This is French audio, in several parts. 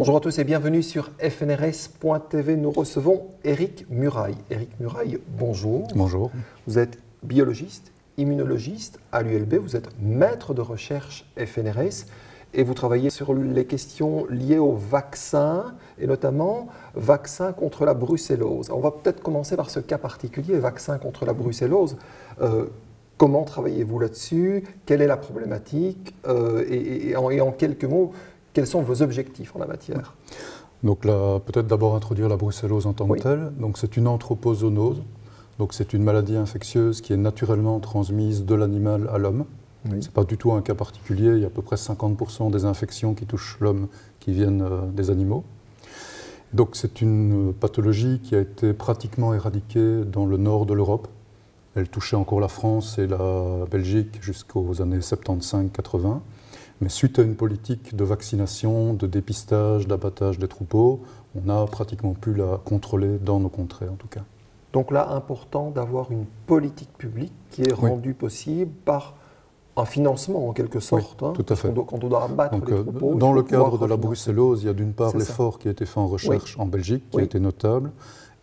Bonjour à tous et bienvenue sur FNRS.tv. Nous recevons Éric Muraille. Éric Muraille, bonjour. Bonjour. Vous êtes biologiste, immunologiste à l'ULB, vous êtes maître de recherche FNRS et vous travaillez sur les questions liées aux vaccins et notamment vaccins contre la brucellose. On va peut-être commencer par ce cas particulier, vaccin contre la brucellose. Comment travaillez-vous là-dessus? Quelle est la problématique? Et en quelques mots, quels sont vos objectifs en la matière? Donc là, peut-être d'abord introduire la brucellose en tant que telle. Donc c'est une anthropozoonose. Donc c'est une maladie infectieuse qui est naturellement transmise de l'animal à l'homme. Ce n'est pas du tout un cas particulier. Il y a à peu près 50% des infections qui touchent l'homme qui viennent des animaux. Donc c'est une pathologie qui a été pratiquement éradiquée dans le nord de l'Europe. Elle touchait encore la France et la Belgique jusqu'aux années 75-80. Mais suite à une politique de vaccination, de dépistage, d'abattage des troupeaux, on a pratiquement pu la contrôler dans nos contrées en tout cas. Donc là, important d'avoir une politique publique qui est rendue possible par un financement en quelque sorte. Oui, tout à fait. Quand on doit abattre les troupeaux. Dans le cadre de la brucellose, il y a d'une part l'effort qui a été fait en recherche en Belgique, qui a été notable,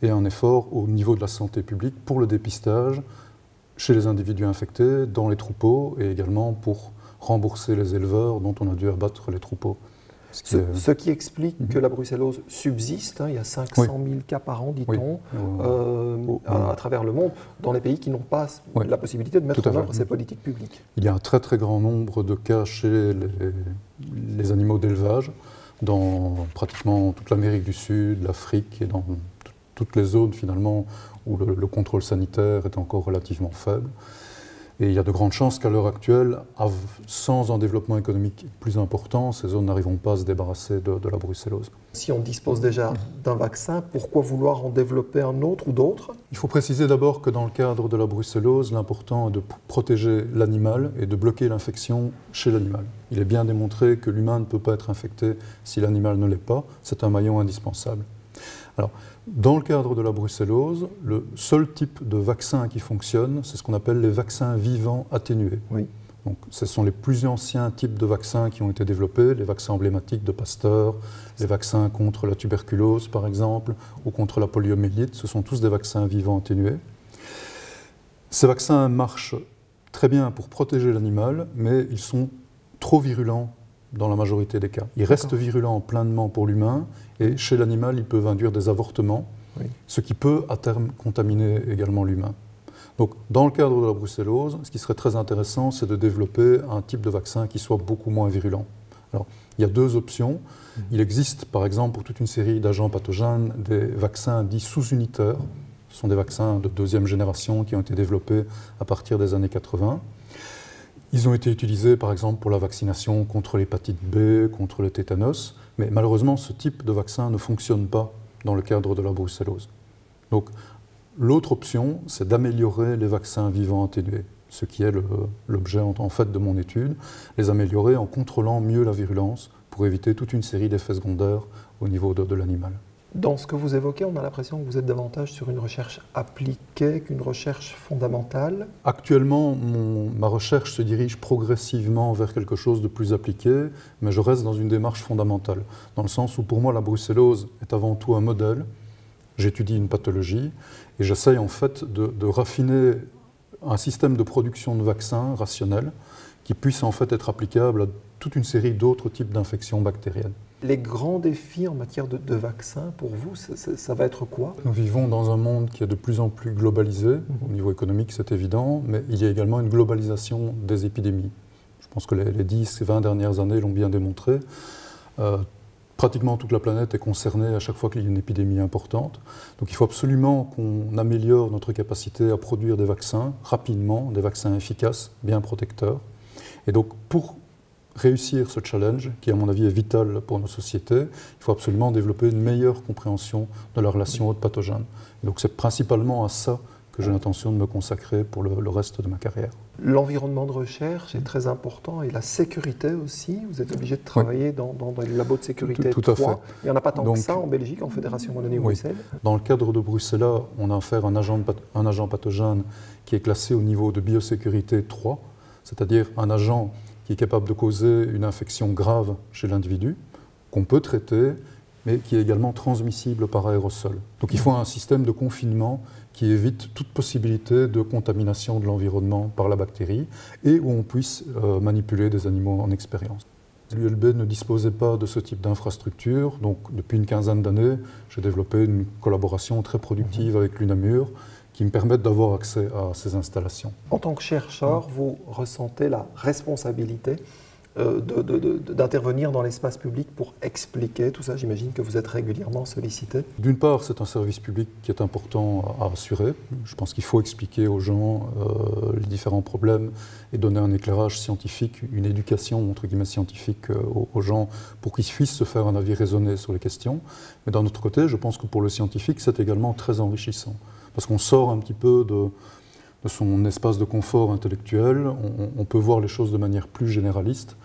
et un effort au niveau de la santé publique pour le dépistage chez les individus infectés, dans les troupeaux, et également pour rembourser les éleveurs dont on a dû abattre les troupeaux. Ce qui explique que la brucellose subsiste, il y a 500 000 cas par an, dit-on, à travers le monde, dans les pays qui n'ont pas la possibilité de mettre en œuvre ces politiques publiques. Il y a un très très grand nombre de cas chez les animaux d'élevage, dans pratiquement toute l'Amérique du Sud, l'Afrique et dans toutes les zones finalement où le contrôle sanitaire est encore relativement faible. Et il y a de grandes chances qu'à l'heure actuelle, sans un développement économique plus important, ces zones n'arriveront pas à se débarrasser de la brucellose. Si on dispose déjà d'un vaccin, pourquoi vouloir en développer un autre ou d'autres? Il faut préciser d'abord que dans le cadre de la brucellose, l'important est de protéger l'animal et de bloquer l'infection chez l'animal. Il est bien démontré que l'humain ne peut pas être infecté si l'animal ne l'est pas. C'est un maillon indispensable. Alors, dans le cadre de la brucellose, le seul type de vaccin qui fonctionne, c'est ce qu'on appelle les vaccins vivants atténués. Donc, ce sont les plus anciens types de vaccins qui ont été développés, les vaccins emblématiques de Pasteur, les vaccins contre la tuberculose par exemple, ou contre la poliomyélite, ce sont tous des vaccins vivants atténués. Ces vaccins marchent très bien pour protéger l'animal, mais ils sont trop virulents dans la majorité des cas. Ils restent virulents pleinement pour l'humain, et chez l'animal, ils peuvent induire des avortements, ce qui peut à terme contaminer également l'humain. Donc, dans le cadre de la brucellose, ce qui serait très intéressant, c'est de développer un type de vaccin qui soit beaucoup moins virulent. Alors, il y a deux options. Il existe, par exemple, pour toute une série d'agents pathogènes, des vaccins dits sous-unitaires. Ce sont des vaccins de deuxième génération qui ont été développés à partir des années 80. Ils ont été utilisés, par exemple, pour la vaccination contre l'hépatite B, contre le tétanos, mais malheureusement, ce type de vaccin ne fonctionne pas dans le cadre de la brucellose. Donc, l'autre option, c'est d'améliorer les vaccins vivants atténués, ce qui est l'objet en fait de mon étude, les améliorer en contrôlant mieux la virulence pour éviter toute une série d'effets secondaires au niveau de l'animal. Dans ce que vous évoquez, on a l'impression que vous êtes davantage sur une recherche appliquée qu'une recherche fondamentale. Actuellement, ma recherche se dirige progressivement vers quelque chose de plus appliqué, mais je reste dans une démarche fondamentale, dans le sens où pour moi la brucellose est avant tout un modèle. J'étudie une pathologie et j'essaye en fait de raffiner un système de production de vaccins rationnel qui puisse en fait être applicable à toute une série d'autres types d'infections bactériennes. Les grands défis en matière de vaccins, pour vous, ça va être quoi? Nous vivons dans un monde qui est de plus en plus globalisé. Au niveau économique, c'est évident, mais il y a également une globalisation des épidémies. Je pense que les 10 et 20 dernières années l'ont bien démontré. Pratiquement toute la planète est concernée à chaque fois qu'il y a une épidémie importante. Donc il faut absolument qu'on améliore notre capacité à produire des vaccins rapidement, des vaccins efficaces, bien protecteurs. Et donc pour réussir ce challenge, qui à mon avis est vital pour nos sociétés, il faut absolument développer une meilleure compréhension de la relation hôte-pathogène. Donc c'est principalement à ça que j'ai l'intention de me consacrer pour le reste de ma carrière. L'environnement de recherche est très important et la sécurité aussi. Vous êtes obligé de travailler dans les labos de sécurité tout à fait. Il n'y en a pas tant que ça en Belgique, en Fédération Wallonie-Bruxelles. Dans le cadre de Bruxelles, on a affaire à un agent pathogène qui est classé au niveau de biosécurité 3, c'est-à-dire un agent qui est capable de causer une infection grave chez l'individu, qu'on peut traiter, mais qui est également transmissible par aérosol. Donc il faut un système de confinement qui évite toute possibilité de contamination de l'environnement par la bactérie et où on puisse manipuler des animaux en expérience. L'ULB ne disposait pas de ce type d'infrastructure, donc depuis une quinzaine d'années, j'ai développé une collaboration très productive avec l'UNAMUR qui me permettent d'avoir accès à ces installations. En tant que chercheur, vous ressentez la responsabilité d'intervenir dans l'espace public pour expliquer tout ça. J'imagine que vous êtes régulièrement sollicité. D'une part, c'est un service public qui est important à assurer. Je pense qu'il faut expliquer aux gens les différents problèmes et donner un éclairage scientifique, une éducation entre guillemets scientifique aux gens pour qu'ils puissent se faire un avis raisonné sur les questions. Mais d'un autre côté, je pense que pour le scientifique, c'est également très enrichissant. Parce qu'on sort un petit peu de son espace de confort intellectuel, on peut voir les choses de manière plus généraliste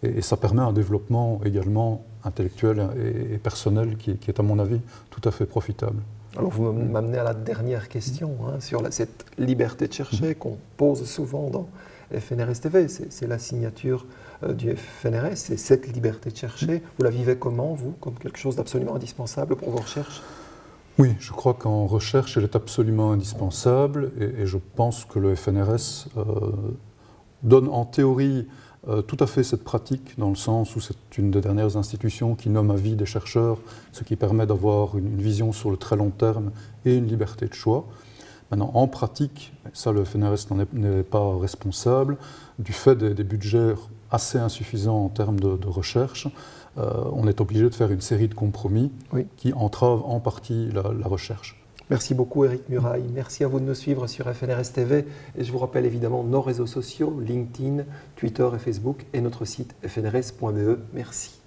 et ça permet un développement également intellectuel et personnel qui est à mon avis tout à fait profitable. Alors vous m'amenez à la dernière question sur cette liberté de chercher qu'on pose souvent dans FNRS TV. C'est la signature du FNRS, c'est cette liberté de chercher. Vous la vivez comment, vous, comme quelque chose d'absolument indispensable pour vos recherches ? Oui, je crois qu'en recherche, elle est absolument indispensable et je pense que le FNRS donne en théorie tout à fait cette pratique dans le sens où c'est une des dernières institutions qui nomme à vie des chercheurs, ce qui permet d'avoir une vision sur le très long terme et une liberté de choix. Maintenant, en pratique, ça le FNRS n'est pas responsable, du fait des budgets assez insuffisants en termes de recherche, on est obligé de faire une série de compromis qui entravent en partie la recherche. Merci beaucoup Éric Muraille, merci à vous de nous suivre sur FNRS TV et je vous rappelle évidemment nos réseaux sociaux, LinkedIn, Twitter et Facebook et notre site fnrs.be. Merci.